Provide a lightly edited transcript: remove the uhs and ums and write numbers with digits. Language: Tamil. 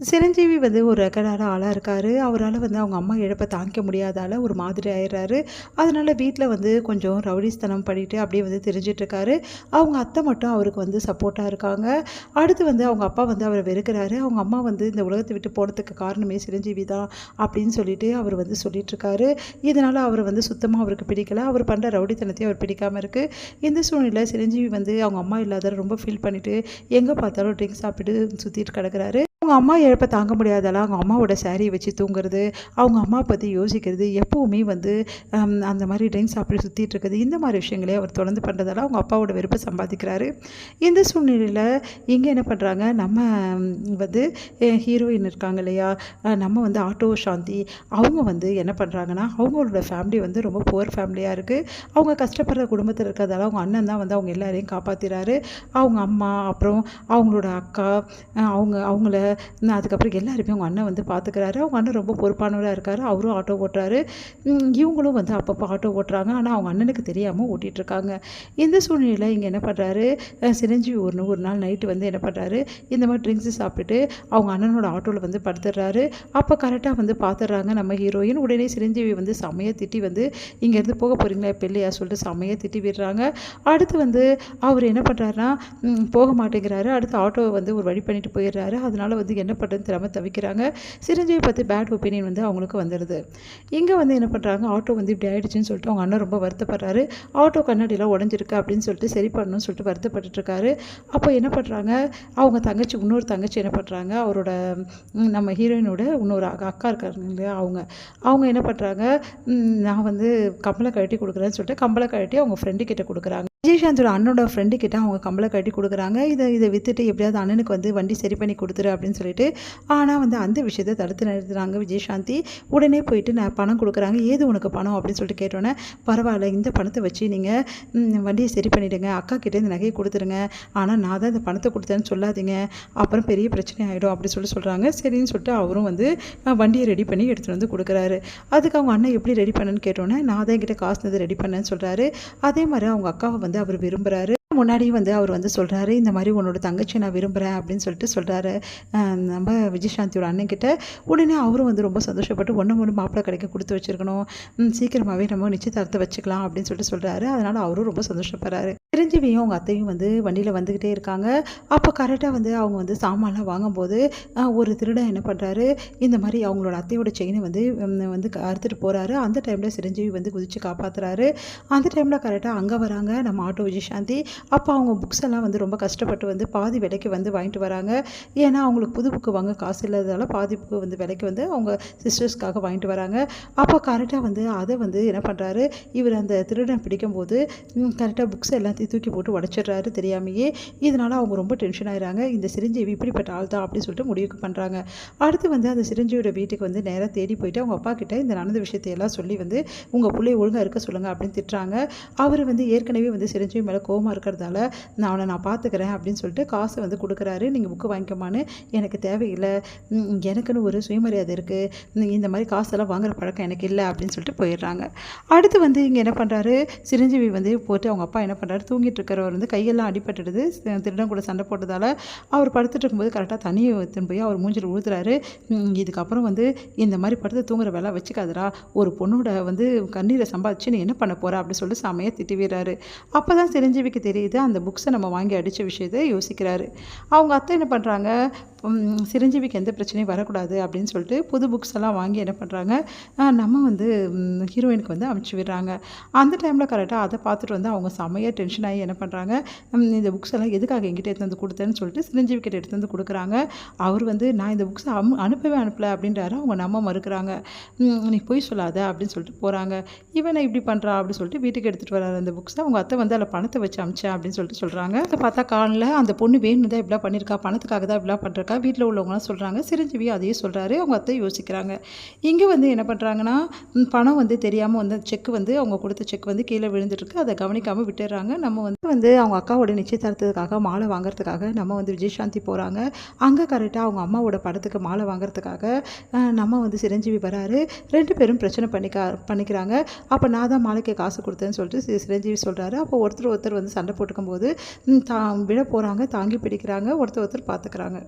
சிரஞ்சீவி வந்து ஒரு ரெக்கடான ஆளாக இருக்கார். அவரால் வந்து அவங்க அம்மா இழப்பை தாங்கிக்க முடியாதால ஒரு மாதிரி ஆயிடுறாரு. அதனால் வீட்டில் வந்து கொஞ்சம் ரவுடிஸ்தனம் பண்ணிட்டு அப்படியே வந்து திரிஞ்சிட்ருக்காரு. அவங்க அத்தை மட்டும் அவருக்கு வந்து சப்போர்ட்டாக இருக்காங்க. அடுத்து வந்து அவங்க அப்பா வந்து அவரை வெறுக்கிறாரு. அவங்க அம்மா வந்து இந்த உலகத்தை விட்டு போகிறதுக்கு காரணமே சிரஞ்சீவி தான் அப்படின்னு சொல்லிட்டு அவர் வந்து சொல்லிகிட்ருக்காரு. இதனால் அவர் வந்து சுத்தமாக அவருக்கு பிடிக்கல. அவர் பண்ணுற ரவுடித்தனத்தையும் அவர் பிடிக்காமல் இருக்குது. இந்த சூழ்நிலை சிரஞ்சீவி வந்து அவங்க அம்மா இல்லாத ரொம்ப ஃபீல் பண்ணிவிட்டு எங்கே பார்த்தாலும் ட்ரிங்க்ஸ் சாப்பிட்டு சுற்றிட்டு கிடக்கிறாரு. அவங்க அம்மா இழப்பை தாங்க முடியாதால அவங்க அம்மாவோட சாரியை வச்சு தூங்குறது, அவங்க அம்மா பற்றி யோசிக்கிறது, எப்போவுமே வந்து அந்த மாதிரி ட்ரிங்க்ஸ் சாப்பிட்டு சுற்றிட்டு இருக்குது, இந்த மாதிரி விஷயங்களே அவர் தொடர்ந்து பண்ணுறதால அவங்க அப்பாவோட வெறுப்பை சம்பாதிக்கிறாரு. இந்த சூழ்நிலையில் இங்கே என்ன பண்ணுறாங்க, நம்ம வந்து ஹீரோயின் இருக்காங்க இல்லையா, நம்ம வந்து ஆட்டோ சாந்தி, அவங்க வந்து என்ன பண்ணுறாங்கன்னா, அவங்களோட ஃபேமிலி வந்து ரொம்ப புவர் ஃபேமிலியாக இருக்குது. அவங்க கஷ்டப்படுற குடும்பத்தில் இருக்கிறதால அவங்க அண்ணன் தான் வந்து அவங்க எல்லாரையும் காப்பாற்றிறாரு. அவங்க அம்மா, அப்புறம் அவங்களோட அக்கா, அவங்கள அதுக்கப்புறம் எல்லாருமே அவங்க அண்ணன் வந்து பார்த்துக்கிறாரு. அவங்க அண்ணன் ரொம்ப பொறுப்பானவராக இருக்கார். அவரும் ஆட்டோ ஓட்டுறாரு. இவங்களும் வந்து அப்பப்போ ஆட்டோ ஓட்டுறாங்க. ஆனால் அவங்க அண்ணனுக்கு தெரியாமல் ஓட்டிகிட்ருக்காங்க. இந்த சூழ்நிலையில் இங்கே என்ன பண்ணுறாரு, சிரஞ்சீவி ஒரு நாள் நைட்டு வந்து என்ன பண்ணுறாரு, இந்த மாதிரி ட்ரிங்க்ஸு சாப்பிட்டுட்டு அவங்க அண்ணனோட ஆட்டோவில் வந்து படுத்துடுறாரு. அப்போ கரெக்டாக வந்து பார்த்துடுறாங்க நம்ம ஹீரோயின். உடனே சிரஞ்சீவி வந்து செம்மையாக திட்டி வந்து இங்கேருந்து போக போகிறீங்களா இப்போ இல்லையா சொல்லிட்டு செம்மையாக திட்டி விடுறாங்க. அடுத்து வந்து அவர் என்ன பண்ணுறாருன்னா போக மாட்டேங்கிறாரு. அடுத்து ஆட்டோவை வந்து ஒரு வழி பண்ணிட்டு போயிடுறாரு. அதனால வந்து என்ன பண்ணுறதுன்னு தெரியாமல் தவிக்கிறாங்க. சிரஞ்சீவி பற்றி பேட் ஒப்பீனியன் வந்து அவங்களுக்கு வந்துடுது. இங்கே வந்து என்ன பண்ணுறாங்க, ஆட்டோ வந்து இப்படி ஆகிடுச்சின்னு சொல்லிட்டு அவங்க அண்ணன் ரொம்ப வருத்தப்படுறாரு. ஆட்டோ கண்ணாடிலாம் உடஞ்சிருக்கு அப்படின்னு சொல்லிட்டு சரி பண்ணணும்னு சொல்லிட்டு வருத்தப்பட்டுருக்காரு. அப்போ என்ன பண்ணுறாங்க, அவங்க தங்கச்சி இன்னொரு தங்கச்சி என்ன பண்ணுறாங்க, அவரோட நம்ம ஹீரோயினோட இன்னொரு அக்கா இருக்காங்க இல்லையா, அவங்க என்ன பண்ணுறாங்க, நான் வந்து கம்பளை கழட்டி கொடுக்குறேன்னு சொல்லிட்டு கம்பளை கழட்டி அவங்க ஃப்ரெண்டு கிட்ட கொடுக்குறாங்க. விஜயசாந்தோட அண்ணனோட ஃப்ரெண்டு கிட்ட அவங்க கம்பளை கட்டி கொடுக்குறாங்க. இதை விற்றுட்டு எப்படியாவது அண்ணனுக்கு வந்து வண்டி சரி பண்ணி கொடுத்துரு அப்படின்னு சொல்லிட்டு. ஆனால் வந்து அந்த விஷயத்தை தடுத்து நிறுத்துறாங்க விஜயசாந்தி. உடனே போயிட்டு நான் பணம் கொடுக்குறாங்க. ஏது உனக்கு பணம் அப்படின்னு சொல்லிட்டு கேட்டோன்னே, பரவாயில்ல இந்த பணத்தை வச்சு நீங்கள் வண்டியை சரி பண்ணிவிடுங்க, அக்கா கிட்டே இந்த நகையை கொடுத்துருங்க, ஆனால் நான் தான் இந்த பணத்தை கொடுத்தேன்னு சொல்லாதீங்க, அப்புறம் பெரிய பிரச்சனை ஆகிடும் அப்படின்னு சொல்கிறாங்க. சரின்னு சொல்லிட்டு அவரும் வந்து வண்டியை ரெடி பண்ணி எடுத்துகிட்டு வந்து கொடுக்குறாரு. அதுக்கு அவங்க அண்ணன் எப்படி ரெடி பண்ணேன்னு கேட்டோன்னே, நான் தான் என்கிட்ட காசு ரெடி பண்ணேன்னு சொல்கிறாரு. அதே மாதிரி அவங்க அக்காவை வந்து அவர் விரும்புகிறாரு. முன்னாடி வந்து அவர் வந்து சொல்கிறாரு, இந்த மாதிரி உன்னோட தங்கச்சி நான் விரும்புகிறேன் அப்படின்னு சொல்லிட்டு சொல்கிறாரு நம்ம விஜயசாந்தியோட அண்ணன்கிட்ட. உடனே அவரும் வந்து ரொம்ப சந்தோஷப்பட்டு ஒன்று மாப்பிள்ளை கிடைக்க கொடுத்து வச்சுருக்கணும், சீக்கிரமாகவே நம்ம நிச்சயதார்த்தத்தை வச்சுக்கலாம் அப்படின்னு சொல்லிட்டு சொல்கிறாரு. அதனால் அவரும் ரொம்ப சந்தோஷப்படுறாரு. சிரஞ்சீவியும் அவங்க அத்தையும் வந்து வண்டியில் வந்துக்கிட்டே இருக்காங்க. அப்போ கரெக்டாக வந்து அவங்க வந்து சாமான்லாம் வாங்கும்போது ஒரு திருடன் என்ன பண்ணுறாரு, இந்த மாதிரி அவங்களோட அத்தையோட செயினை வந்து அறுத்துட்டு போகிறாரு. அந்த டைமில் சிரஞ்சீவி வந்து குதித்து காப்பாற்றுறாரு. அந்த டைமில் கரெக்டாக அங்கே வராங்க நம்ம ஆட்டோ விஜயசாந்தி. அப்போ அவங்க புக்ஸ் எல்லாம் வந்து ரொம்ப கஷ்டப்பட்டு வந்து பாதி விலைக்கு வந்து வாங்கிட்டு வராங்க. ஏன்னா அவங்களுக்கு புது புக்கு வாங்க காசு இல்லாததால் பாதி புக்கு வந்து விலைக்கு வந்து அவங்க சிஸ்டர்ஸ்க்காக வாங்கிட்டு வராங்க. அப்போ கரெக்டாக வந்து அதை வந்து என்ன பண்ணுறாரு, இவர் அந்த திருடன் பிடிக்கும்போது கரெக்டாக புக்ஸ் எல்லாத்தையும் தூக்கி போட்டு உடச்சிடுறாரு தெரியாமையே. இதனால் அவங்க ரொம்ப டென்ஷன் ஆகிறாங்க. இந்த சிரஞ்சீவி இப்படிப்பட்ட ஆள் தான் அப்படின்னு சொல்லிட்டு முடிவுக்கு பண்ணுறாங்க. அடுத்து வந்து அந்த சிரஞ்சீவியோட வீட்டுக்கு வந்து நேராக தேடி போயிட்டு அவங்க அப்பா கிட்ட இந்த நடந்த விஷயத்தையெல்லாம் சொல்லி வந்து உங்கள் பிள்ளைய ஒழுங்காக இருக்க சொல்லுங்கள் அப்படின்னு திட்டுறாங்க. அவர் வந்து ஏற்கனவே வந்து சிரஞ்சீவி மேலே கோவமாக இருக்கிறதால நான் பார்த்துக்கிறேன் அப்படின்னு சொல்லிட்டு காசை வந்து கொடுக்குறாரு. நீங்கள் புக்கு வாங்கிக்கமான்னு, எனக்கு தேவையில்லை, எனக்குன்னு ஒரு சுயமரியாதை இருக்குது, இந்த மாதிரி காசெல்லாம் வாங்குற பழக்கம் எனக்கு இல்லை அப்படின்னு சொல்லிட்டு போயிடுறாங்க. அடுத்து வந்து இங்கே என்ன பண்ணுறாரு, சிரஞ்சீவி வந்து போட்டு அவங்க அப்பா என்ன பண்ணுறாரு, தூங்கிட்டு இருக்கிறவர் வந்து கையெல்லாம் அடிபட்டுடுது, திருடன் கூட சண்டை போட்டதால். அவர் படுத்துட்டு இருக்கும்போது கரெக்டாக தண்ணியை எடுத்துன்னு போய் அவர் மூஞ்சில் ஊற்றுறாரு. இதுக்கப்புறம் வந்து இந்த மாதிரி படுத்து தூங்குற வேலை வச்சுக்காதரா, ஒரு பொண்ணோட வந்து கண்ணீரை சம்பாதிச்சு நீ என்ன பண்ண போகிற அப்படின்னு சொல்லிட்டு செமையாக திட்டி வீறாரு. அப்போ தான் சிரஞ்சீவிக்கு தெரியுது அந்த புக்ஸை நம்ம வாங்கி அடித்த விஷயத்தை யோசிக்கிறாரு. அவங்க அத்தை என்ன பண்ணுறாங்க, சிரஞ்சீவிக்கு எந்த பிரச்சனையும் வரக்கூடாது அப்படின்னு சொல்லிட்டு புது புக்ஸ் எல்லாம் வாங்கி என்ன பண்ணுறாங்க, நம்ம வந்து ஹீரோயினுக்கு வந்து அனுப்பிச்சி விடுறாங்க. அந்த டைமில் கரெக்டாக அதை பார்த்துட்டு வந்து அவங்க செமையாக டென்ஷன் ஆகி என்ன பண்ணுறாங்க, இந்த புக்ஸ் எல்லாம் எதுக்காக எங்கிட்ட எடுத்து வந்து கொடுத்தேன்னு சொல்லிட்டு சிரஞ்சீவி கிட்ட எடுத்து வந்து கொடுக்குறாங்க. அவர் வந்து நான் இந்த புக்ஸை அனுப்பலை அப்படின்றாரு. அவங்க நம்ம மறுக்கிறாங்க. நீ போய் சொல்லாத அப்படின்னு சொல்லிட்டு போகிறாங்க. இவனை இப்படி பண்ணுறா அப்படின்னு சொல்லிட்டு வீட்டுக்கு எடுத்துகிட்டு வராரு அந்த புக்ஸை. அவங்க அத்தை வந்து அதில் பணத்தை வச்சு அமிச்சேன் அப்படின்னு சொல்லிட்டு சொல்கிறாங்க. அதை பார்த்தா காலில் அந்த பொண்ணு வேணும் தான் இப்படிலாம் பண்ணியிருக்கா, பணத்துக்காக தான் இப்படிலாம் பண்ணுறக்கா வீட்டில் உள்ளவங்களாம் சொல்கிறாங்க. சிரஞ்சீவி அதையே சொல்கிறாரு. அவங்க அத்தை யோசிக்கிறாங்க. இங்கே வந்து என்ன பண்ணுறாங்கன்னா, பணம் வந்து தெரியாமல் வந்து செக் வந்து அவங்க கொடுத்த செக் வந்து கீழே விழுந்துட்டுருக்கு. அதை கவனிக்காமல் விட்டுடுறாங்க. நம்ம வந்து அவங்க அக்காவோட நிச்சயதார்த்தத்துக்காக மாலை வாங்குறதுக்காக நம்ம வந்து விஜயசாந்தி போகிறாங்க. அங்கே கரெக்டாக அவங்க அம்மாவோட படத்துக்கு மாலை வாங்குறதுக்காக நம்ம வந்து சிரஞ்சீவி வராரு. 2 பேரும் பிரச்சனை பண்ணிக்கிறாங்க. அப்போ நான் தான் மாலைக்கு காசு கொடுத்தேன்னு சொல்லிட்டு சிரஞ்சீவி சொல்கிறாரு. அப்போ ஒருத்தர் வந்து சண்டை போட்டுக்கும் போது விழ போகிறாங்க, தாங்கி பிடிக்கிறாங்க, ஒருத்தர் பார்த்துக்கிறாங்க.